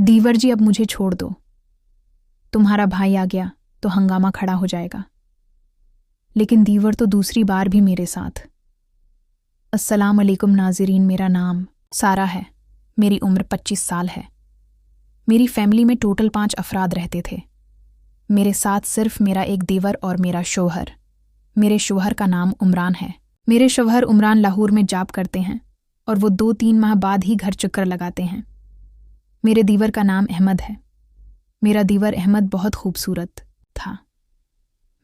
दीवर जी अब मुझे छोड़ दो, तुम्हारा भाई आ गया तो हंगामा खड़ा हो जाएगा। लेकिन दीवर तो दूसरी बार भी मेरे साथ। अस्सलाम अलैकुम नाज़रीन, मेरा नाम सारा है, मेरी उम्र 25 साल है। मेरी फैमिली में टोटल 5 अफराद रहते थे। मेरे साथ सिर्फ मेरा एक देवर और मेरा शौहर। मेरे शौहर का नाम उमरान है। मेरे शौहर उमरान लाहौर में जॉब करते हैं और वो 2-3 माह बाद ही घर चक्कर लगाते हैं। मेरे दीवर का नाम अहमद है। मेरा दीवर अहमद बहुत खूबसूरत था।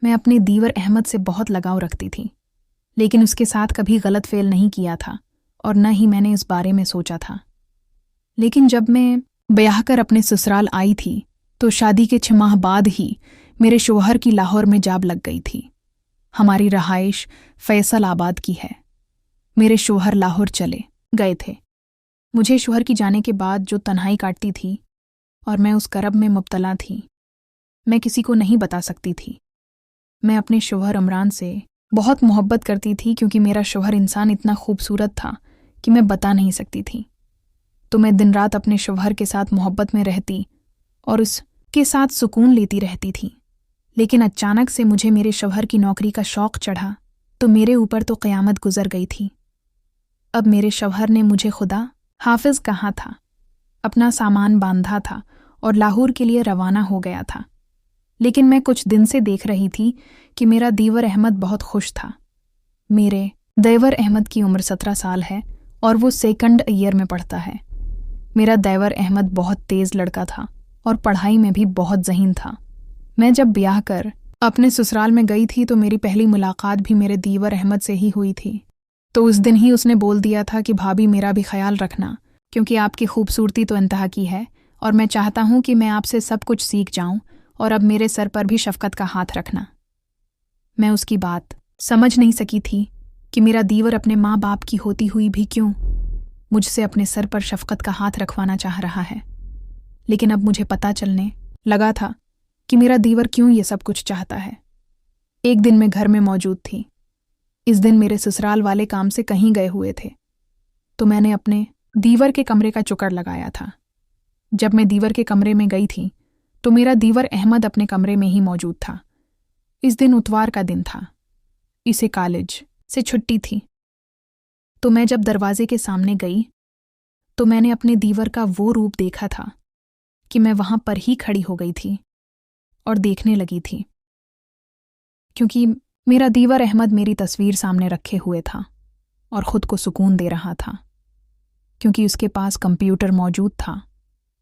मैं अपने दीवर अहमद से बहुत लगाव रखती थी, लेकिन उसके साथ कभी गलत फेल नहीं किया था और न ही मैंने इस बारे में सोचा था। लेकिन जब मैं ब्याह कर अपने ससुराल आई थी तो शादी के 6 माह बाद ही मेरे शौहर की लाहौर में जॉब लग गई थी। हमारी रहाइश फैसलाबाद की है। मेरे शौहर लाहौर चले गए थे। मुझे शौहर की जाने के बाद जो तन्हाई काटती थी और मैं उस करब में मुब्तला थी, मैं किसी को नहीं बता सकती थी। मैं अपने शौहर उमरान से बहुत मोहब्बत करती थी क्योंकि मेरा शौहर इंसान इतना खूबसूरत था कि मैं बता नहीं सकती थी। तो मैं दिन रात अपने शौहर के साथ मोहब्बत में रहती और उसके साथ सुकून लेती रहती थी। लेकिन अचानक से मुझे मेरे शौहर की नौकरी का शौक़ चढ़ा तो मेरे ऊपर तो क़यामत गुजर गई थी। अब मेरे शौहर ने मुझे खुदा हाफिज़ कहा था, अपना सामान बांधा था और लाहौर के लिए रवाना हो गया था। लेकिन मैं कुछ दिन से देख रही थी कि मेरा दीवर अहमद बहुत खुश था। मेरे देवर अहमद की उम्र 17 साल है और वो 2nd ईयर में पढ़ता है। मेरा देवर अहमद बहुत तेज़ लड़का था और पढ़ाई में भी बहुत ज़हीन था। मैं जब ब्याह कर अपने ससुराल में गई थी तो मेरी पहली मुलाकात भी मेरे दीवर अहमद से ही हुई थी। तो उस दिन ही उसने बोल दिया था कि भाभी मेरा भी ख्याल रखना, क्योंकि आपकी खूबसूरती तो इंतहा की है और मैं चाहता हूँ कि मैं आपसे सब कुछ सीख जाऊँ और अब मेरे सर पर भी शफ़क़त का हाथ रखना। मैं उसकी बात समझ नहीं सकी थी कि मेरा दीवर अपने माँ बाप की होती हुई भी क्यों मुझसे अपने सर पर शफ़क़त का हाथ रखवाना चाह रहा है। लेकिन अब मुझे पता चलने लगा था कि मेरा दीवर क्यों ये सब कुछ चाहता है। एक दिन मैं घर में मौजूद थी। इस दिन मेरे ससुराल वाले काम से कहीं गए हुए थे, तो मैंने अपने दीवर के कमरे का चुकर लगाया था। जब मैं दीवर के कमरे में गई थी तो मेरा दीवर अहमद अपने कमरे में ही मौजूद था। इस दिन इतवार का दिन था, इसे कॉलेज से छुट्टी थी। तो मैं जब दरवाजे के सामने गई तो मैंने अपने दीवर का वो रूप देखा था कि मैं वहां पर ही खड़ी हो गई थी और देखने लगी थी, क्योंकि मेरा दीवर अहमद मेरी तस्वीर सामने रखे हुए था और ख़ुद को सुकून दे रहा था, क्योंकि उसके पास कंप्यूटर मौजूद था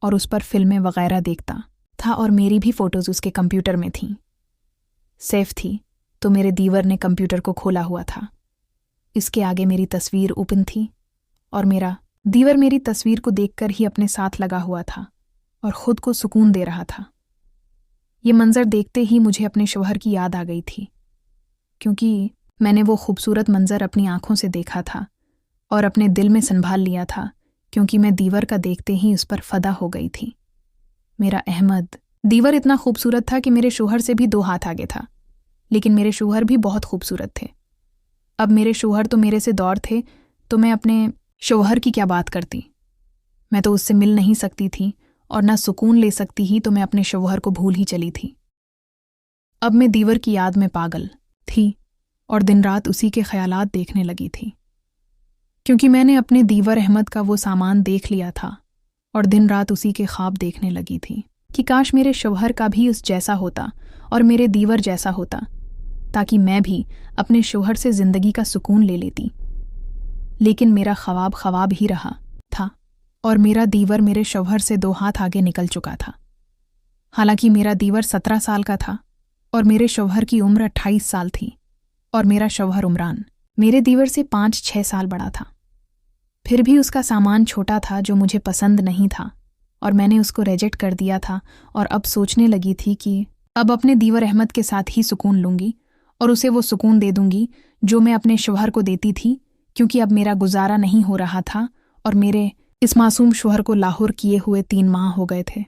और उस पर फिल्में वगैरह देखता था और मेरी भी फ़ोटोज़ उसके कंप्यूटर में थीं। सेफ थी तो मेरे दीवर ने कंप्यूटर को खोला हुआ था। इसके आगे मेरी तस्वीर ओपन थी और मेरा दीवर मेरी तस्वीर को देखकर ही अपने साथ लगा हुआ था और ख़ुद को सुकून दे रहा था। ये मंज़र देखते ही मुझे अपने शौहर की याद आ गई थी, क्योंकि मैंने वो खूबसूरत मंज़र अपनी आँखों से देखा था और अपने दिल में संभाल लिया था, क्योंकि मैं दीवर का देखते ही उस पर फ़दा हो गई थी। मेरा अहमद दीवर इतना खूबसूरत था कि मेरे शौहर से भी 2 हाथ आगे था, लेकिन मेरे शौहर भी बहुत खूबसूरत थे। अब मेरे शौहर तो मेरे से दूर थे, तो मैं अपने शौहर की क्या बात करती। मैं तो उससे मिल नहीं सकती थी और ना सुकून ले सकती ही, तो मैं अपने शौहर को भूल ही चली थी। अब मैं दीवर की याद में पागल थी और दिन रात उसी के ख्यालात देखने लगी थी, क्योंकि मैंने अपने दीवर अहमद का वो सामान देख लिया था और दिन रात उसी के ख्वाब देखने लगी थी कि काश मेरे शौहर का भी उस जैसा होता और मेरे दीवर जैसा होता, ताकि मैं भी अपने शौहर से ज़िंदगी का सुकून ले लेती। लेकिन मेरा ख्वाब ख्वाब ही रहा था और मेरा दीवर मेरे शौहर से 2 हाथ आगे निकल चुका था। हालांकि मेरा दीवर 17 साल का था और मेरे शौहर की उम्र 28 साल थी और मेरा शौहर उमरान मेरे दीवर से 5-6 साल बड़ा था। फिर भी उसका सामान छोटा था जो मुझे पसंद नहीं था और मैंने उसको रिजेक्ट कर दिया था और अब सोचने लगी थी कि अब अपने दीवर अहमद के साथ ही सुकून लूँगी और उसे वो सुकून दे दूँगी जो मैं अपने शौहर को देती थी, क्योंकि अब मेरा गुजारा नहीं हो रहा था और मेरे इस मासूम शौहर को लाहौर किए हुए 3 माह हो गए थे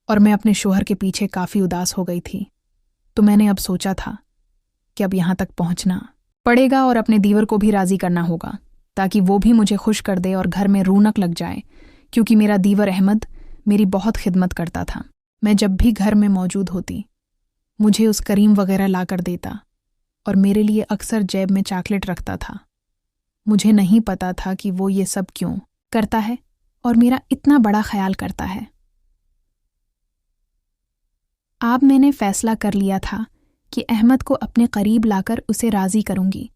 और मैं अपने शौहर के पीछे काफ़ी उदास हो गई थी। तो मैंने अब सोचा था कि अब यहाँ तक पहुँचना पड़ेगा और अपने दीवर को भी राज़ी करना होगा, ताकि वो भी मुझे खुश कर दे और घर में रौनक लग जाए, क्योंकि मेरा दीवर अहमद मेरी बहुत खिदमत करता था। मैं जब भी घर में मौजूद होती मुझे उस करीम वगैरह ला कर देता और मेरे लिए अक्सर जेब में चॉकलेट रखता था। मुझे नहीं पता था कि वो ये सब क्यों करता है और मेरा इतना बड़ा ख्याल करता है। अब मैंने फैसला कर लिया था कि अहमद को अपने करीब लाकर उसे राज़ी करूंगी।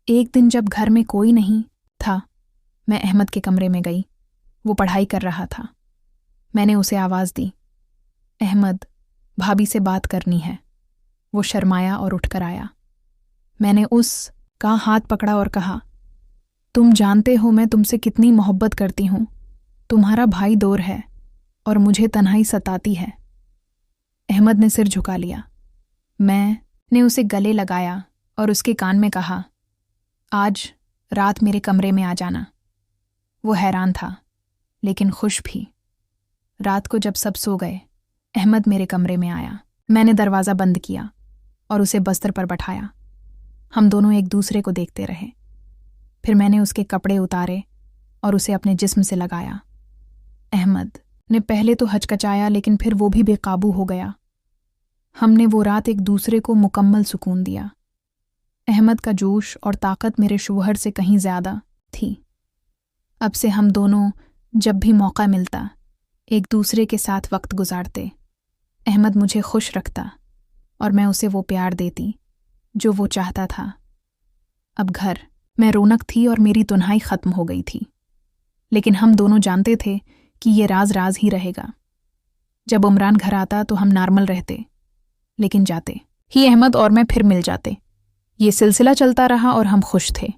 एक दिन जब घर में कोई नहीं था, मैं अहमद के कमरे में गई। वो पढ़ाई कर रहा था। मैंने उसे आवाज़ दी, अहमद, भाभी से बात करनी है। वो शर्माया और उठकर आया। मैंने उसका हाथ पकड़ा और कहा, तुम जानते हो मैं तुमसे कितनी मोहब्बत करती हूँ। तुम्हारा भाई दूर है और मुझे तन्हाई सताती है। अहमद ने सिर झुका लिया। मैंने उसे गले लगाया और उसके कान में कहा, आज रात मेरे कमरे में आ जाना। वो हैरान था लेकिन खुश भी। रात को जब सब सो गए, अहमद मेरे कमरे में आया। मैंने दरवाज़ा बंद किया और उसे बिस्तर पर बैठाया। हम दोनों एक दूसरे को देखते रहे। फिर मैंने उसके कपड़े उतारे और उसे अपने जिस्म से लगाया। अहमद ने पहले तो हचकचाया लेकिन फिर वो भी बेकाबू हो गया। हमने वो रात एक दूसरे को मुकम्मल सुकून दिया। अहमद का जोश और ताकत मेरे शौहर से कहीं ज़्यादा थी। अब से हम दोनों जब भी मौका मिलता एक दूसरे के साथ वक्त गुजारते। अहमद मुझे खुश रखता और मैं उसे वो प्यार देती जो वो चाहता था। अब घर में रौनक थी और मेरी तन्हाई ख़त्म हो गई थी। लेकिन हम दोनों जानते थे कि ये राज राज ही रहेगा। जब उमरान घर आता तो हम नॉर्मल रहते, लेकिन जाते ही अहमद और मैं फिर मिल जाते। ये सिलसिला चलता रहा और हम खुश थे।